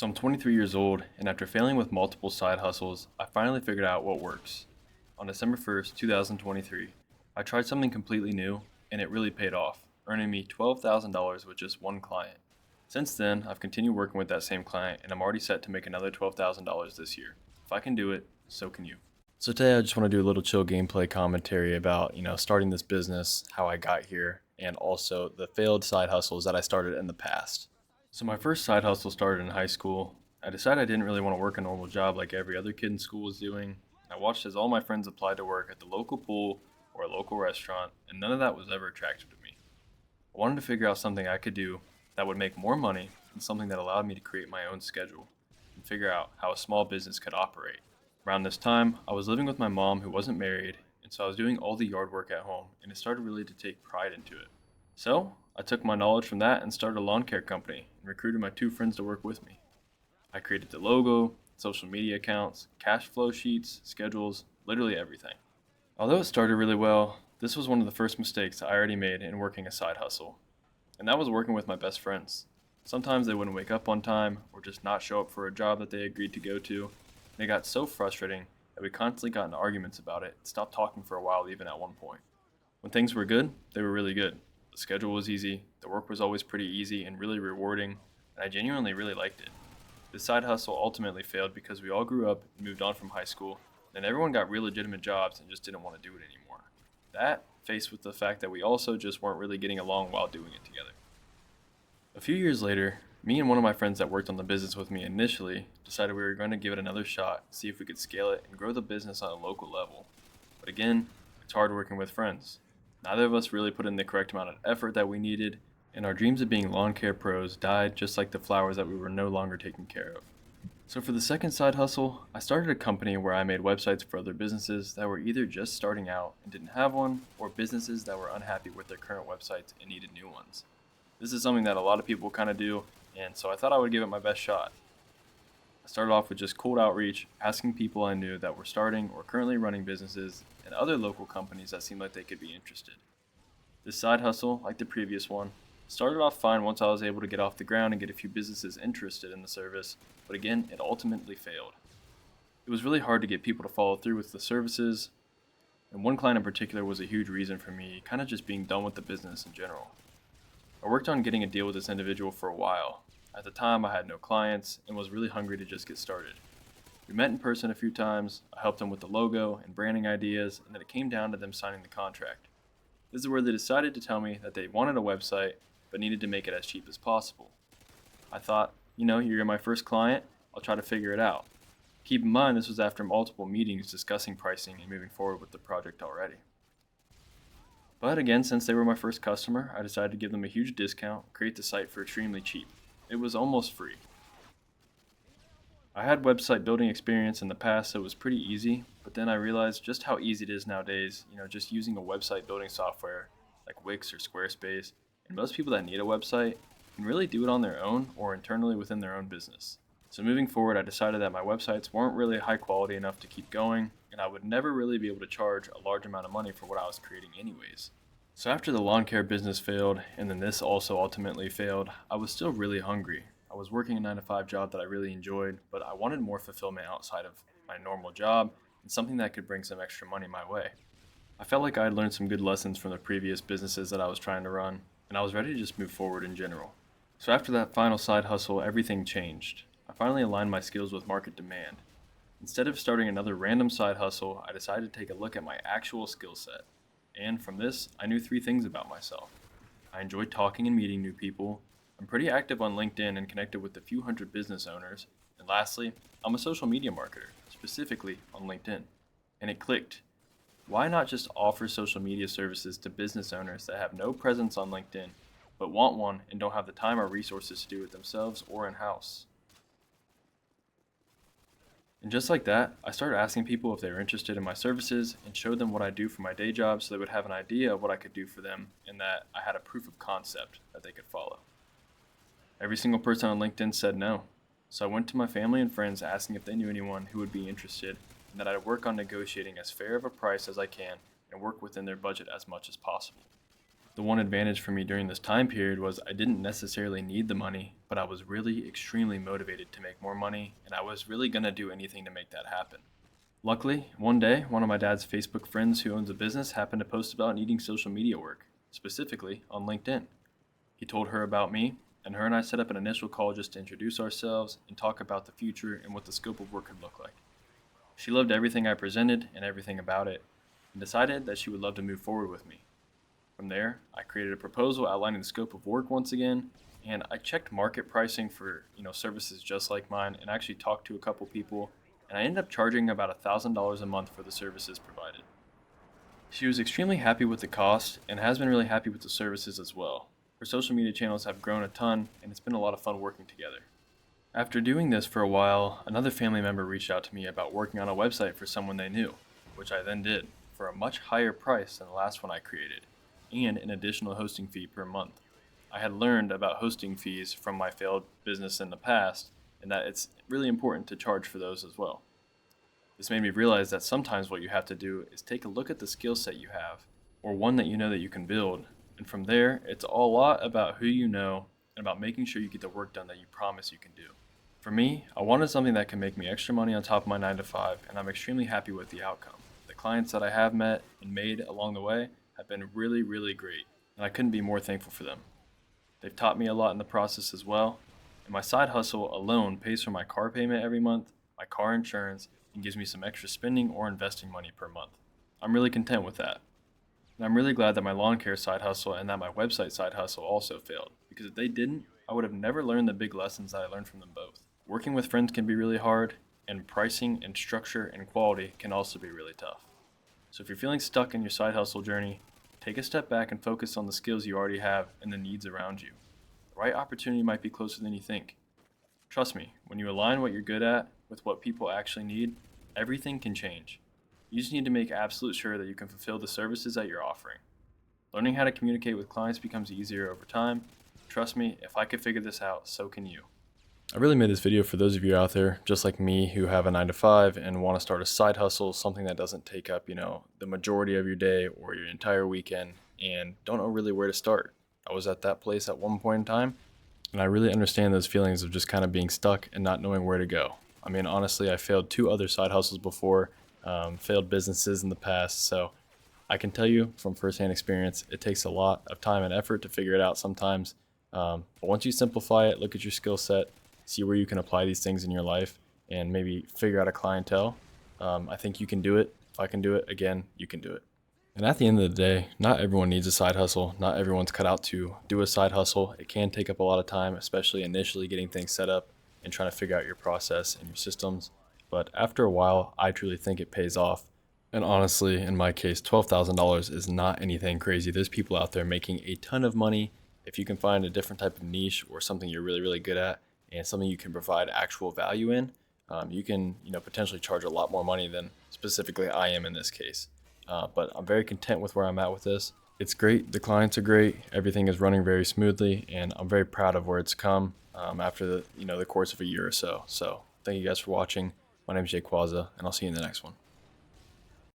So I'm 23 years old, and after failing with multiple side hustles, I finally figured out what works. On December 1st, 2023, I tried something completely new, and it really paid off, earning me $12,000 with just one client. Since then, I've continued working with that same client, and I'm already set to make another $12,000 this year. If I can do it, so can you. So today I just want to do a little chill gameplay commentary about, starting this business, how I got here, and also the failed side hustles that I started in the past. So my first side hustle started in high school. I decided I didn't really want to work a normal job like every other kid in school was doing. I watched as all my friends applied to work at the local pool or a local restaurant, and none of that was ever attractive to me. I wanted to figure out something I could do that would make more money and something that allowed me to create my own schedule and figure out how a small business could operate. Around this time, I was living with my mom who wasn't married, and so I was doing all the yard work at home, and it started really to take pride into it. So, I took my knowledge from that and started a lawn care company and recruited my two friends to work with me. I created the logo, social media accounts, cash flow sheets, schedules, literally everything. Although it started really well, this was one of the first mistakes I already made in working a side hustle, and that was working with my best friends. Sometimes they wouldn't wake up on time or just not show up for a job that they agreed to go to, and it got so frustrating that we constantly got in arguments about it and stopped talking for a while even at one point. When things were good, they were really good. The schedule was easy, the work was always pretty easy and really rewarding, and I genuinely really liked it. This side hustle ultimately failed because we all grew up and moved on from high school, and everyone got real legitimate jobs and just didn't want to do it anymore. That, faced with the fact that we also just weren't really getting along while doing it together. A few years later, me and one of my friends that worked on the business with me initially decided we were going to give it another shot, see if we could scale it and grow the business on a local level. But again, it's hard working with friends. Neither of us really put in the correct amount of effort that we needed, and our dreams of being lawn care pros died just like the flowers that we were no longer taking care of. So for the second side hustle, I started a company where I made websites for other businesses that were either just starting out and didn't have one, or businesses that were unhappy with their current websites and needed new ones. This is something that a lot of people kind of do, and so I thought I would give it my best shot. I started off with just cold outreach, asking people I knew that were starting or currently running businesses and other local companies that seemed like they could be interested. This side hustle, like the previous one, started off fine once I was able to get off the ground and get a few businesses interested in the service, but again, it ultimately failed. It was really hard to get people to follow through with the services, and one client in particular was a huge reason for me kind of just being done with the business in general. I worked on getting a deal with this individual for a while. At the time, I had no clients and was really hungry to just get started. We met in person a few times, I helped them with the logo and branding ideas, and then it came down to them signing the contract. This is where they decided to tell me that they wanted a website, but needed to make it as cheap as possible. I thought, you're my first client, I'll try to figure it out. Keep in mind, this was after multiple meetings discussing pricing and moving forward with the project already. But again, since they were my first customer, I decided to give them a huge discount, create the site for extremely cheap. It was almost free. I had website building experience in the past, so it was pretty easy, but then I realized just how easy it is nowadays, just using a website building software like Wix or Squarespace, and most people that need a website can really do it on their own or internally within their own business. So moving forward, I decided that my websites weren't really high quality enough to keep going, and I would never really be able to charge a large amount of money for what I was creating anyways. So after the lawn care business failed, and then this also ultimately failed, I was still really hungry. I was working a 9 to 5 job that I really enjoyed, but I wanted more fulfillment outside of my normal job and something that could bring some extra money my way. I felt like I had learned some good lessons from the previous businesses that I was trying to run, and I was ready to just move forward in general. So after that final side hustle, everything changed. I finally aligned my skills with market demand. Instead of starting another random side hustle, I decided to take a look at my actual skill set. And from this, I knew 3 things about myself. I enjoy talking and meeting new people. I'm pretty active on LinkedIn and connected with a few hundred business owners. And lastly, I'm a social media marketer, specifically on LinkedIn. And it clicked. Why not just offer social media services to business owners that have no presence on LinkedIn, but want one and don't have the time or resources to do it themselves or in-house? And just like that, I started asking people if they were interested in my services and showed them what I do for my day job so they would have an idea of what I could do for them and that I had a proof of concept that they could follow. Every single person on LinkedIn said no. So I went to my family and friends asking if they knew anyone who would be interested and that I'd work on negotiating as fair of a price as I can and work within their budget as much as possible. The one advantage for me during this time period was I didn't necessarily need the money, but I was really extremely motivated to make more money, and I was really going to do anything to make that happen. Luckily, one day, one of my dad's Facebook friends who owns a business happened to post about needing social media work, specifically on LinkedIn. He told her about me, and her and I set up an initial call just to introduce ourselves and talk about the future and what the scope of work could look like. She loved everything I presented and everything about it, and decided that she would love to move forward with me. From there, I created a proposal outlining the scope of work once again, and I checked market pricing for services just like mine, and actually talked to a couple people, and I ended up charging about $1,000 a month for the services provided. She was extremely happy with the cost and has been really happy with the services as well. Her social media channels have grown a ton, and it's been a lot of fun working together. After doing this for a while, another family member reached out to me about working on a website for someone they knew, which I then did for a much higher price than the last one I created, and an additional hosting fee per month. I had learned about hosting fees from my failed business in the past, and that it's really important to charge for those as well. This made me realize that sometimes what you have to do is take a look at the skill set you have, or one that you know that you can build, and from there, it's a lot about who you know and about making sure you get the work done that you promise you can do. For me, I wanted something that can make me extra money on top of my 9 to 5, and I'm extremely happy with the outcome. The clients that I have met and made along the way have been really, really great, and I couldn't be more thankful for them. They've taught me a lot in the process as well, and my side hustle alone pays for my car payment every month, my car insurance, and gives me some extra spending or investing money per month. I'm really content with that. And I'm really glad that my lawn care side hustle and that my website side hustle also failed, because if they didn't, I would have never learned the big lessons that I learned from them both. Working with friends can be really hard, and pricing and structure and quality can also be really tough. So if you're feeling stuck in your side hustle journey, take a step back and focus on the skills you already have and the needs around you. The right opportunity might be closer than you think. Trust me, when you align what you're good at with what people actually need, everything can change. You just need to make absolute sure that you can fulfill the services that you're offering. Learning how to communicate with clients becomes easier over time. Trust me, if I could figure this out, so can you. I really made this video for those of you out there, just like me, who have a 9 to 5 and want to start a side hustle, something that doesn't take up, the majority of your day or your entire weekend, and don't know really where to start. I was at that place at one point in time, and I really understand those feelings of just kind of being stuck and not knowing where to go. I mean, honestly, I failed 2 other side hustles before, failed businesses in the past, so I can tell you from firsthand experience, it takes a lot of time and effort to figure it out sometimes. But once you simplify it, look at your skill set, see where you can apply these things in your life, and maybe figure out a clientele, I think you can do it. If I can do it, again, you can do it. And at the end of the day, not everyone needs a side hustle. Not everyone's cut out to do a side hustle. It can take up a lot of time, especially initially getting things set up and trying to figure out your process and your systems. But after a while, I truly think it pays off. And honestly, in my case, $12,000 is not anything crazy. There's people out there making a ton of money. If you can find a different type of niche or something you're really, really good at and something you can provide actual value in, you can potentially charge a lot more money than specifically I am in this case. But I'm very content with where I'm at with this. It's great. The clients are great. Everything is running very smoothly, and I'm very proud of where it's come after the course of a year or so. So thank you guys for watching. My name is Jay Quaza, and I'll see you in the next one.